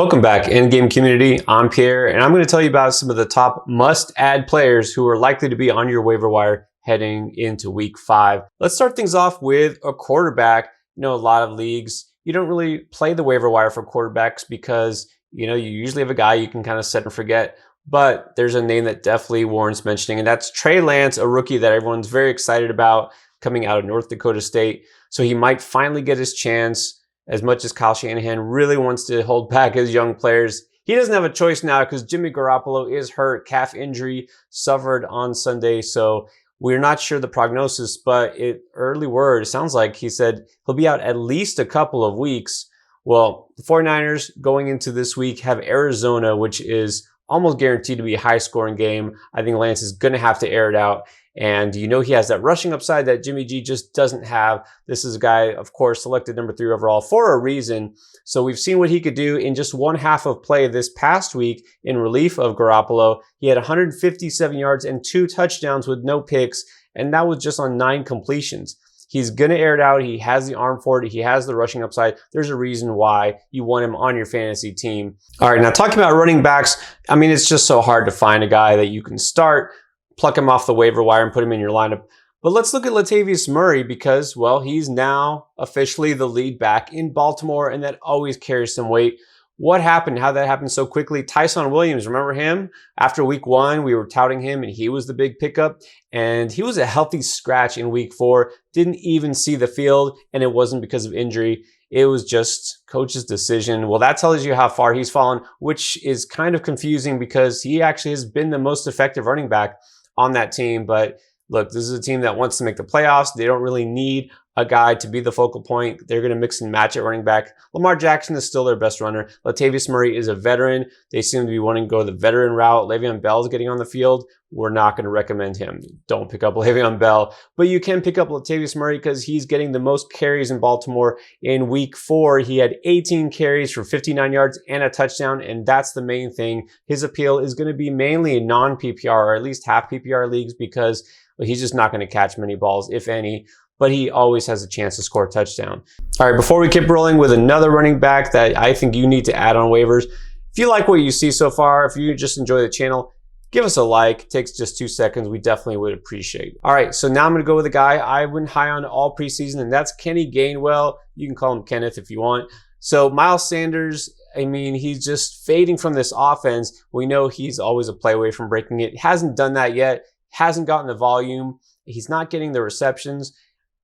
Welcome back, Endgame community. I'm Pierre, and I'm going to tell you about some of the top must-add players who are likely to be on your waiver wire heading into week 5. Let's start things off with a quarterback. You know, a lot of leagues, you don't really play the waiver wire for quarterbacks because, you know, you usually have a guy you can kind of set and forget. But there's a name that definitely warrants mentioning, and that's Trey Lance, a rookie that everyone's very excited about coming out of North Dakota State. So he might finally get his chance. As much as Kyle Shanahan really wants to hold back his young players, he doesn't have a choice now because Jimmy Garoppolo is hurt. Calf injury suffered on Sunday. So we're not sure the prognosis, but early word sounds like he said he'll be out at least a couple of weeks. Well, the 49ers going into this week have Arizona, which is almost guaranteed to be a high-scoring game. I think Lance is going to have to air it out. And you know he has that rushing upside that Jimmy G just doesn't have. This is a guy, of course, selected number 3 overall for a reason. So we've seen what he could do in just one half of play this past week in relief of Garoppolo. He had 157 yards and 2 touchdowns with no picks, and that was just on 9 completions. He's going to air it out. He has the arm for it. He has the rushing upside. There's a reason why you want him on your fantasy team. All right, now talking about running backs, I mean, it's just so hard to find a guy that you can start, pluck him off the waiver wire and put him in your lineup. But let's look at Latavius Murray because, well, he's now officially the lead back in Baltimore, and that always carries some weight. What happened? How that happened so quickly? Tyson Williams, remember him? After week 1, we were touting him, and he was the big pickup. And he was a healthy scratch in week 4. Didn't even see the field, and it wasn't because of injury. It was just coach's decision. Well, that tells you how far he's fallen, which is kind of confusing because he actually has been the most effective running back on that team. But look, this is a team that wants to make the playoffs. They don't really need a guy to be the focal point. They're going to mix and match at running back. Lamar Jackson is still their best runner. Latavius Murray is a veteran. They seem to be wanting to go the veteran route. Le'Veon Bell is getting on the field. We're not going to recommend him. Don't pick up Le'Veon Bell, but you can pick up Latavius Murray because he's getting the most carries in Baltimore. In week 4, he had 18 carries for 59 yards and a touchdown, and that's the main thing. His appeal is going to be mainly in non-PPR or at least half PPR leagues because he's just not going to catch many balls, if any, but he always has a chance to score a touchdown. All right, before we keep rolling with another running back that I think you need to add on waivers, if you like what you see so far, if you just enjoy the channel, give us a like. It takes just 2 seconds. We definitely would appreciate it. All right, so now I'm going to go with a guy I went high on all preseason, and that's Kenny Gainwell. You can call him Kenneth if you want. So Miles Sanders, I mean, he's just fading from this offense. We know he's always a play away from breaking it. Hasn't done that yet. Hasn't gotten the volume. He's not getting the receptions.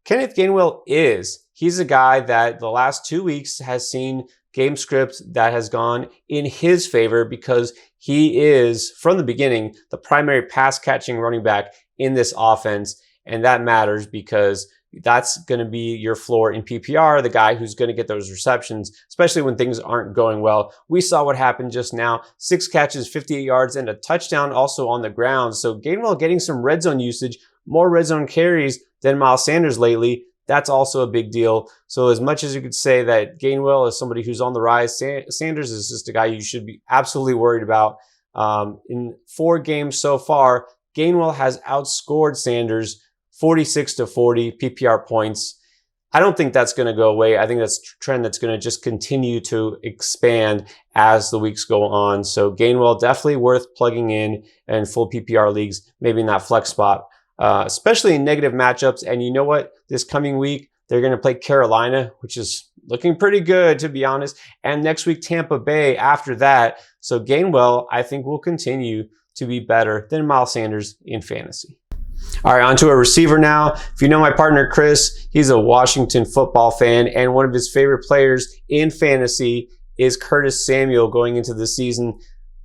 Kenneth Gainwell he's a guy that the last 2 weeks has seen game script that has gone in his favor because he is, from the beginning, the primary pass catching running back in this offense. And that matters because that's going to be your floor in PPR, the guy who's going to get those receptions, especially when things aren't going well. We saw what happened just now. 6 catches, 58 yards, and a touchdown also on the ground. So Gainwell getting some red zone usage, more red zone carries than Miles Sanders lately. That's also a big deal. So as much as you could say that Gainwell is somebody who's on the rise, Sanders is just a guy you should be absolutely worried about. In 4 games so far, Gainwell has outscored Sanders 46-40 PPR points. I don't think that's going to go away. I think that's a trend that's going to just continue to expand as the weeks go on. So Gainwell definitely worth plugging in full PPR leagues, maybe in that flex spot, especially in negative matchups. And you know what? This coming week, they're going to play Carolina, which is looking pretty good, to be honest. And next week, Tampa Bay after that. So Gainwell, I think, will continue to be better than Miles Sanders in fantasy. All right, on to a receiver now. If you know my partner, Chris, he's a Washington football fan, and one of his favorite players in fantasy is Curtis Samuel going into the season.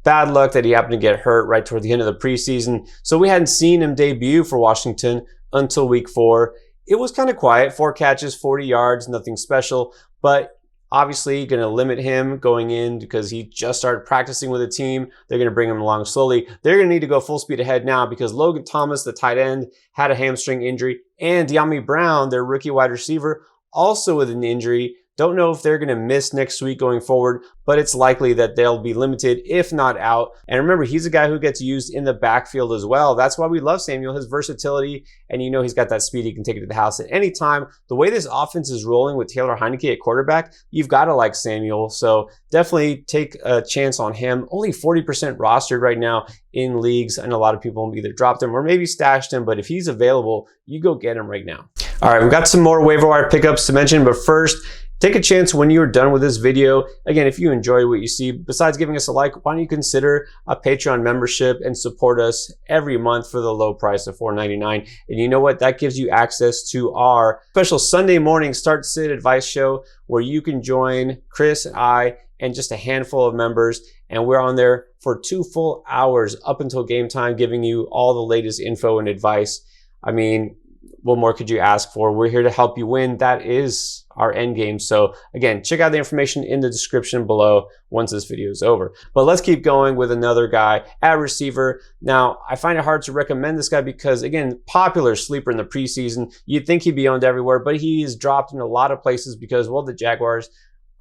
Bad luck that he happened to get hurt right toward the end of the preseason. So we hadn't seen him debut for Washington until week 4. It was kind of quiet, 4 catches, 40 yards, nothing special, but obviously going to limit him going in because he just started practicing with the team. They're going to bring him along slowly. They're going to need to go full speed ahead now because Logan Thomas, the tight end, had a hamstring injury, and De'Ami Brown, their rookie wide receiver, also with an injury. Don't know if they're going to miss next week going forward, but it's likely that they'll be limited, if not out. And remember, he's a guy who gets used in the backfield as well. That's why we love Samuel, his versatility, and he's got that speed. He can take it to the house at any time. The way this offense is rolling with Taylor Heineke at quarterback, you've got to like Samuel. So definitely take a chance on him. Only 40% rostered right now in leagues, and a lot of people either dropped him or maybe stashed him, but if he's available, you go get him right now. All right, we've got some more waiver wire pickups to mention, but first, take a chance when you're done with this video. Again, if you enjoy what you see, besides giving us a like, why don't you consider a Patreon membership and support us every month for the low price of $4.99. And you know what? That gives you access to our special Sunday morning start sit advice show where you can join Chris and I and just a handful of members. And we're on there for 2 full hours up until game time, giving you all the latest info and advice. I mean, what more could you ask for? We're here to help you win. That is our end game. So again, check out the information in the description below once this video is over. But let's keep going with another guy at receiver. Now, I find it hard to recommend this guy because, again, popular sleeper in the preseason. You'd think he'd be owned everywhere, but he is dropped in a lot of places because, well, the Jaguars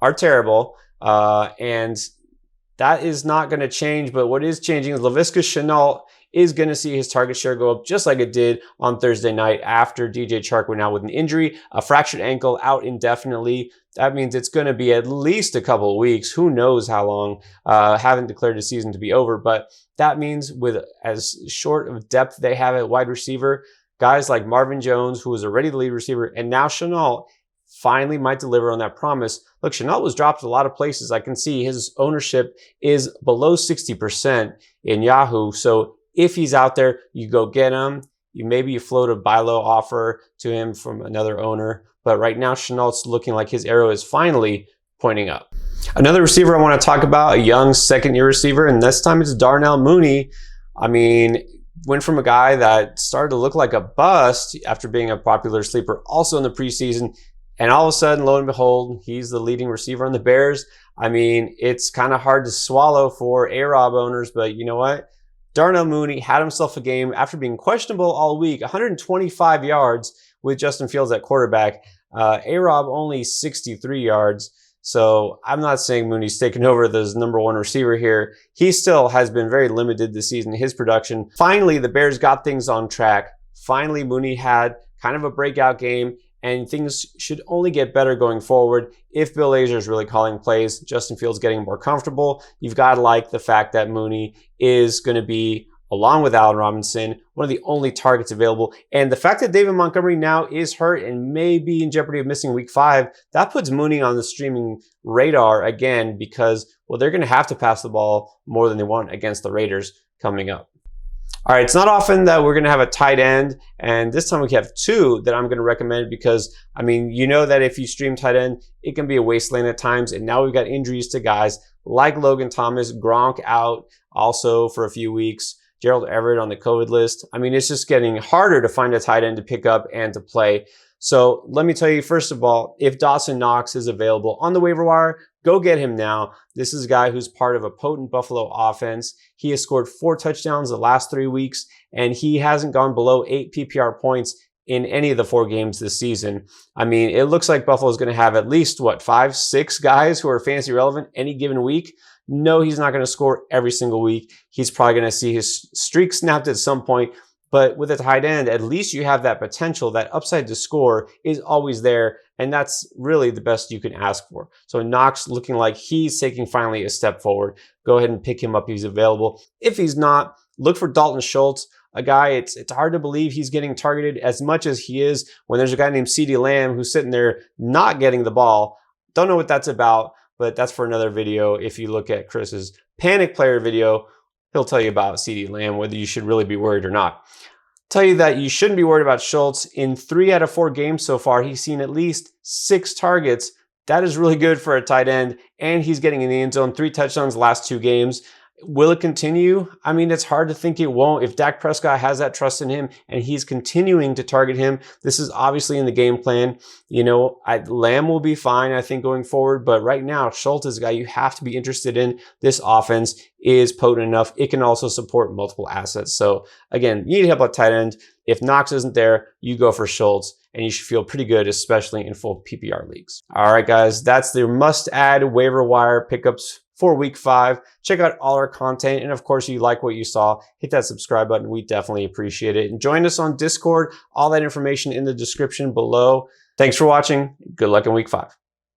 are terrible. And that is not going to change. But what is changing is Laviska Shenault is going to see his target share go up just like it did on Thursday night after DJ Chark went out with an injury, a fractured ankle, out indefinitely. That means it's going to be at least a couple of weeks. Who knows how long? Haven't declared the season to be over, but that means with as short of depth they have at wide receiver, guys like Marvin Jones, who was already the lead receiver, and now Shenault finally might deliver on that promise. Look, Shenault was dropped a lot of places. I can see his ownership is below 60% in Yahoo. So if he's out there, you go get him. Maybe you float a buy low offer to him from another owner. But right now, Shenault's looking like his arrow is finally pointing up. Another receiver I want to talk about, a young second-year receiver, and this time it's Darnell Mooney. I mean, went from a guy that started to look like a bust after being a popular sleeper also in the preseason. And all of a sudden, lo and behold, he's the leading receiver on the Bears. I mean, it's kind of hard to swallow for A-Rob owners, but you know what? Darnell Mooney had himself a game after being questionable all week, 125 yards with Justin Fields at quarterback. A-Rob only 63 yards. So I'm not saying Mooney's taken over as #1 receiver here. He still has been very limited this season, his production. Finally, the Bears got things on track. Finally, Mooney had kind of a breakout game, and things should only get better going forward if Bill Lazor is really calling plays. Justin Fields getting more comfortable. You've got to like the fact that Mooney is going to be, along with Allen Robinson, one of the only targets available. And the fact that David Montgomery now is hurt and may be in jeopardy of missing week 5, that puts Mooney on the streaming radar again because, well, they're going to have to pass the ball more than they want against the Raiders coming up. All right, it's not often that we're going to have a tight end, and this time we have 2 that I'm going to recommend because, I mean, you know that if you stream tight end, it can be a wasteland at times, and now we've got injuries to guys like Logan Thomas, Gronk out also for a few weeks, Gerald Everett on the COVID list. I mean, it's just getting harder to find a tight end to pick up and to play. So let me tell you, first of all, if Dawson Knox is available on the waiver wire, go get him now. This is a guy who's part of a potent Buffalo offense. He has scored 4 touchdowns the last 3 weeks, and he hasn't gone below 8 PPR points in any of the 4 games this season. I mean, it looks like Buffalo is going to have at least, 5, 6 guys who are fantasy relevant any given week. No, he's not going to score every single week. He's probably going to see his streak snapped at some point. But with a tight end, at least you have that potential, that upside to score is always there. And that's really the best you can ask for. So Knox looking like he's taking finally a step forward. Go ahead and pick him up if he's available. If he's not, look for Dalton Schultz, a guy, it's hard to believe he's getting targeted as much as he is when there's a guy named CeeDee Lamb who's sitting there not getting the ball. Don't know what that's about, but that's for another video. If you look at Chris's panic player video, he'll tell you about CeeDee Lamb, whether you should really be worried or not. Tell you that you shouldn't be worried about Schultz. In 3 out of 4 games so far, he's seen at least 6 targets. That is really good for a tight end, and he's getting in the end zone. 3 touchdowns the last 2 games. Will it continue? I mean, it's hard to think it won't. If Dak Prescott has that trust in him and he's continuing to target him, this is obviously in the game plan. You know, Lamb will be fine, I think, going forward. But right now, Schultz is a guy you have to be interested in. This offense is potent enough. It can also support multiple assets. So again, you need help at tight end. If Knox isn't there, you go for Schultz, and you should feel pretty good, especially in full PPR leagues. All right, guys, that's the must-add waiver wire pickups for week 5. Check out all our content. And of course, if you like what you saw, hit that subscribe button. We definitely appreciate it. And join us on Discord. All that information in the description below. Thanks for watching. Good luck in week 5.